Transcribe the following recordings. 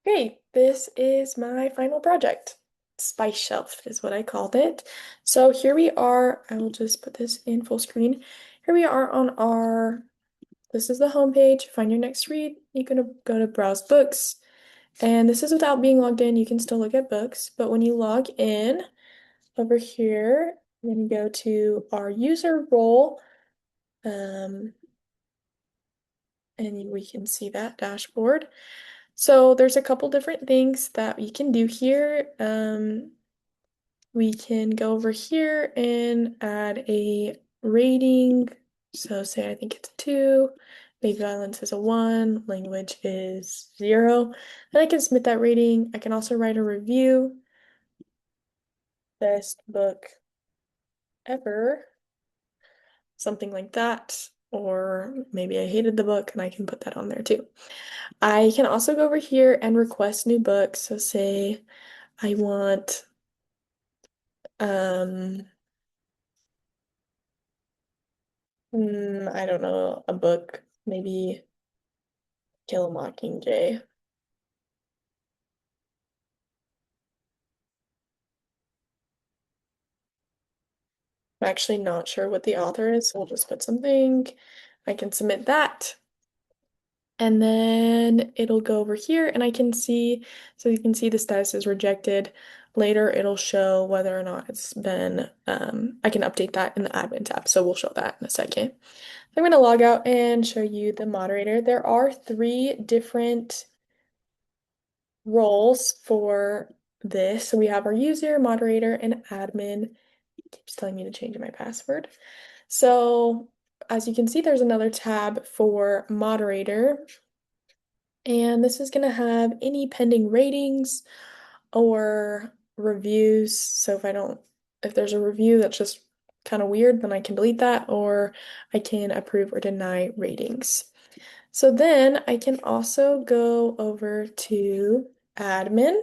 Great, this is my final project. Spice Shelf is what I called it. So here we are. I will just put this in full screen. Here we are on this is the home page. Find your next read. You can go to browse books. And this is without being logged in. You can still look at books. But when you log in over here, we're going to go to our user role. Um, and we can see that dashboard. So there's a couple different things that we can do here. We can go over here and add a rating. So say I think it's a 2, baby violence is a 1, language is 0. Then I can submit that rating. I can also write a review. Best book ever, something like that. Or maybe I hated the book and I can put that on there too. I can also go over here and request new books. So say I want um I don't know, a book, maybe Kill a Mockingjay. I'm actually not sure what the author is, so we'll just put something. I can submit that. And then it'll go over here and I can see, so you can see the status is rejected. Later, it'll show whether or not it's been, I can update that in the admin tab. So we'll show that in a second. I'm going to log out and show you the moderator. There are 3 different roles for this. So we have our user, moderator, and admin. It keeps telling me to change my password. So as you can see, there's another tab for moderator. And this is going to have any pending ratings or reviews. So if there's a review that's just kind of weird, then I can delete that or I can approve or deny ratings. So then I can also go over to admin.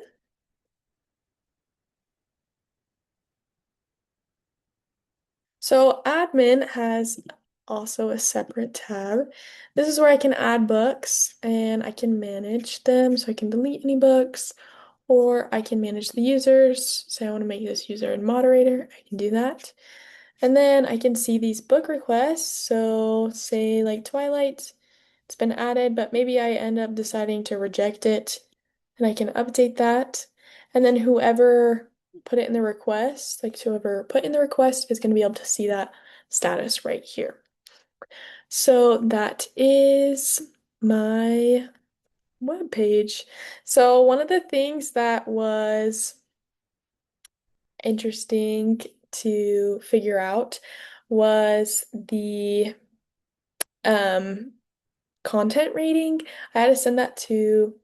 So admin has also a separate tab. This is where I can add books and I can manage them. So I can delete any books or I can manage the users. Say I want to make this user a moderator, I can do that. And then I can see these book requests. So say like Twilight, it's been added, but maybe I end up deciding to reject it and I can update that. And then whoever put it in the request, like whoever put in the request is going to be able to see that status right here. So that is my web page. So one of the things that was interesting to figure out was the um, content rating. I had to send that to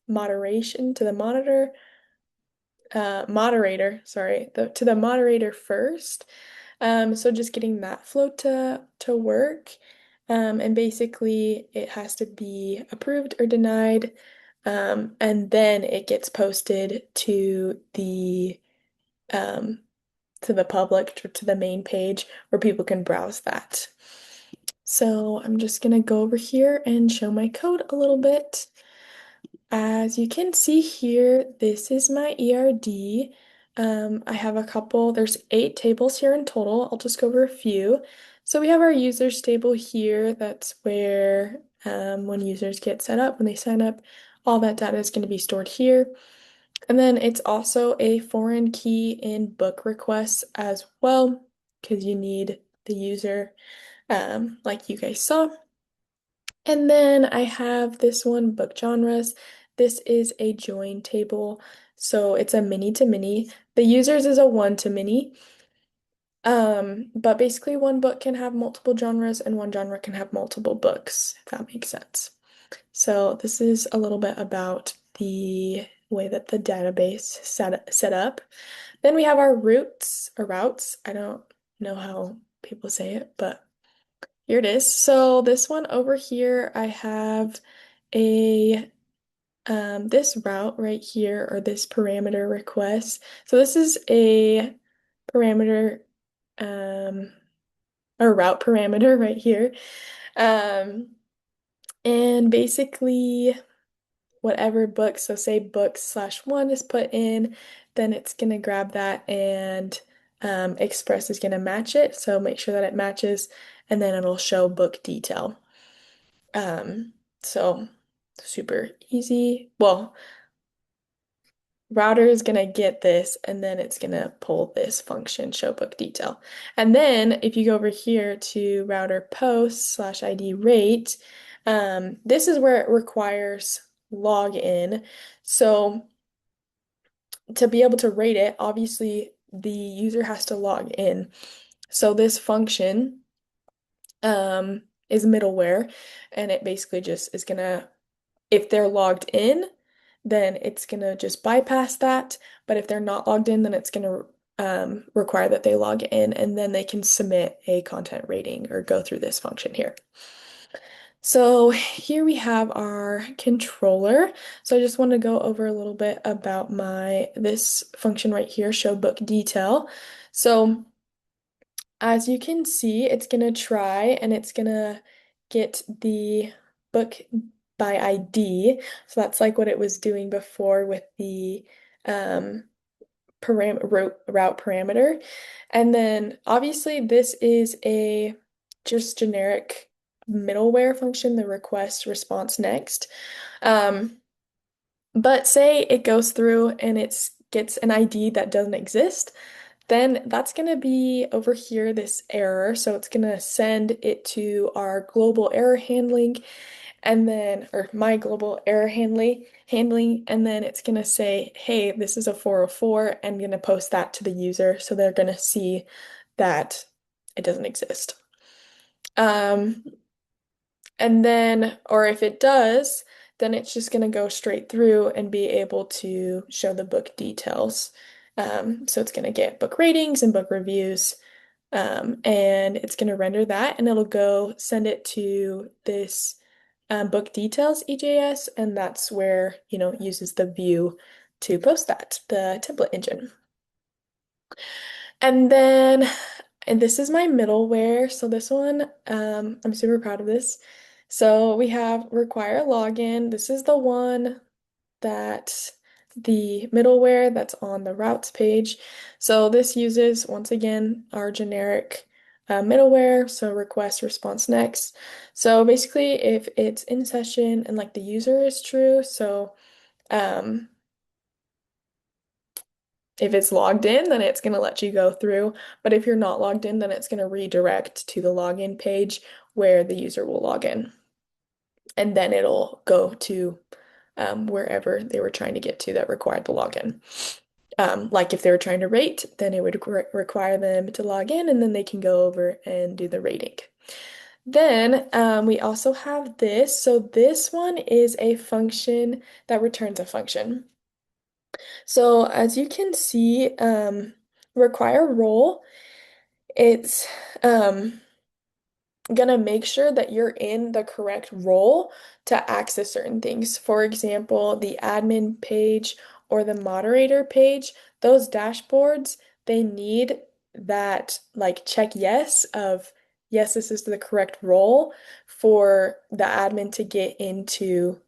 moderation to the moderator, sorry, to the moderator first. So just getting that flow to work. And basically it has to be approved or denied. And then it gets posted um, to the public, to the main page where people can browse that. So I'm just gonna go over here and show my code a little bit. As you can see here, this is my ERD. I have there's 8 tables here in total. I'll just go over a few. So we have our users table here. That's where when users get set up, when they sign up, all that data is going to be stored here. And then it's also a foreign key in book requests as well, because you need the user, like you guys saw. And then I have this one, book genres. This is a join table. So it's a mini to mini. The users is a one to many. But basically one book can have multiple genres and one genre can have multiple books, if that makes sense. So this is a little bit about the way that the database set up. Then we have our routes or routes. I don't know how people say it, but here it is. So this one over here, I have a this route right here or this parameter request. So this is a parameter um a route parameter right here. Um and basically whatever book, so say book/1 is put in, then it's going to grab that and Express is going to match it. So make sure that it matches and then it'll show book detail. So super easy. Well, router is going to get this and then it's going to pull this function, show book detail. And then if you go over here to router post/ID rate, this is where it requires login. So to be able to rate it, obviously the user has to log in. So this function is middleware and it basically just is going to if they're logged in, then it's going to just bypass that. But if they're not logged in, then it's going to require that they log in and then they can submit a content rating or go through this function here. So here we have our controller. So I just want to go over a little bit about this function right here, show book detail. So as you can see, it's going to try and it's going to get the book by ID. So that's like what it was doing before with the um, route parameter. And then obviously this is a just generic middleware function, the request response next. Um, but say it goes through and it gets an ID that doesn't exist, then that's going to be over here, this error. So it's going to send it to our global error handling and then, or my global error handling, and then it's going to say, hey, this is a 404, and going to post that to the user. So they're going to see that it doesn't exist. Um, and then, or if it does, then it's just going to go straight through and be able to show the book details. So it's going to get book ratings and book reviews, and it's going to render that, and it'll go send it to this book details EJS, and that's where, it uses the view to post that, the template engine. And then, and this is my middleware. So this one, I'm super proud of this. So we have require login. This is the one that the middleware that's on the routes page. So this uses, once again, our generic middleware. So request response next. So basically, if it's in session and like the user is true, so um, if it's logged in, then it's going to let you go through. But if you're not logged in, then it's going to redirect to the login page where the user will log in. And then it'll go to wherever they were trying to get to that required the login. Like if they were trying to rate, then it would require them to log in and then they can go over and do the rating. Then we also have this. So this one is a function that returns a function. So as you can see, require role, it's gonna make sure that you're in the correct role to access certain things. For example, the admin page or the moderator page, those dashboards, they need that like check yes of yes, this is the correct role for the admin to get into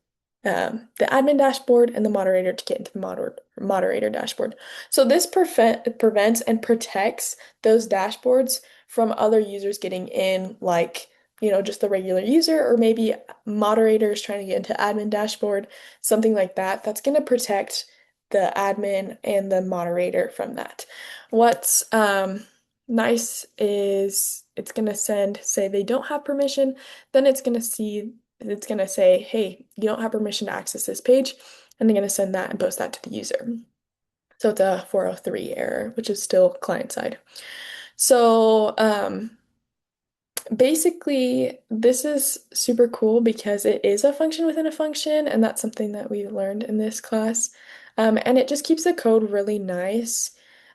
the admin dashboard and the moderator to get into the moderator dashboard. So this prevents and protects those dashboards from other users getting in, like, just the regular user, or maybe moderators trying to get into admin dashboard, something like that. That's going to protect the admin and the moderator from that. What's nice is it's going to say they don't have permission, then it's going to say, hey, you don't have permission to access this page, and they're going to send that and post that to the user. So it's a 403 error, which is still client side. So basically, this is super cool because it is a function within a function, and that's something that we learned in this class. And it just keeps the code really nice.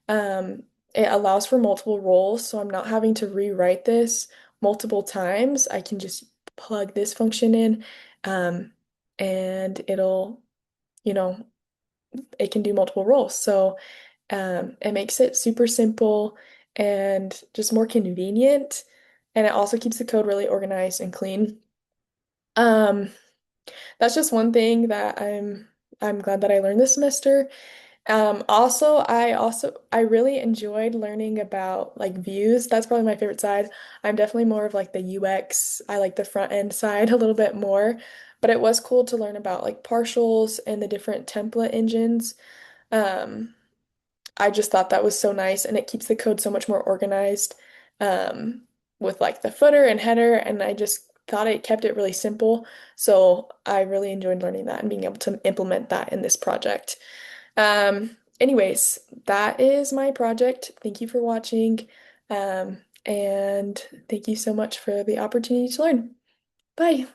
It allows for multiple roles, so I'm not having to rewrite this multiple times. I can just plug this function in, and you know, it can do multiple roles. So it makes it super simple and just more convenient. And it also keeps the code really organized and clean. Um, That's just one thing that I'm glad that I learned this semester. I really enjoyed learning about like views. That's probably my favorite side. I'm definitely more of like the UX. I like the front end side a little bit more, but it was cool to learn about like partials and the different template engines. Um, I just thought that was so nice and it keeps the code so much more organized with like the footer and header, and I just thought it kept it really simple. So I really enjoyed learning that and being able to implement that in this project. Anyways, that is my project. Thank you for watching. And thank you so much for the opportunity to learn. Bye.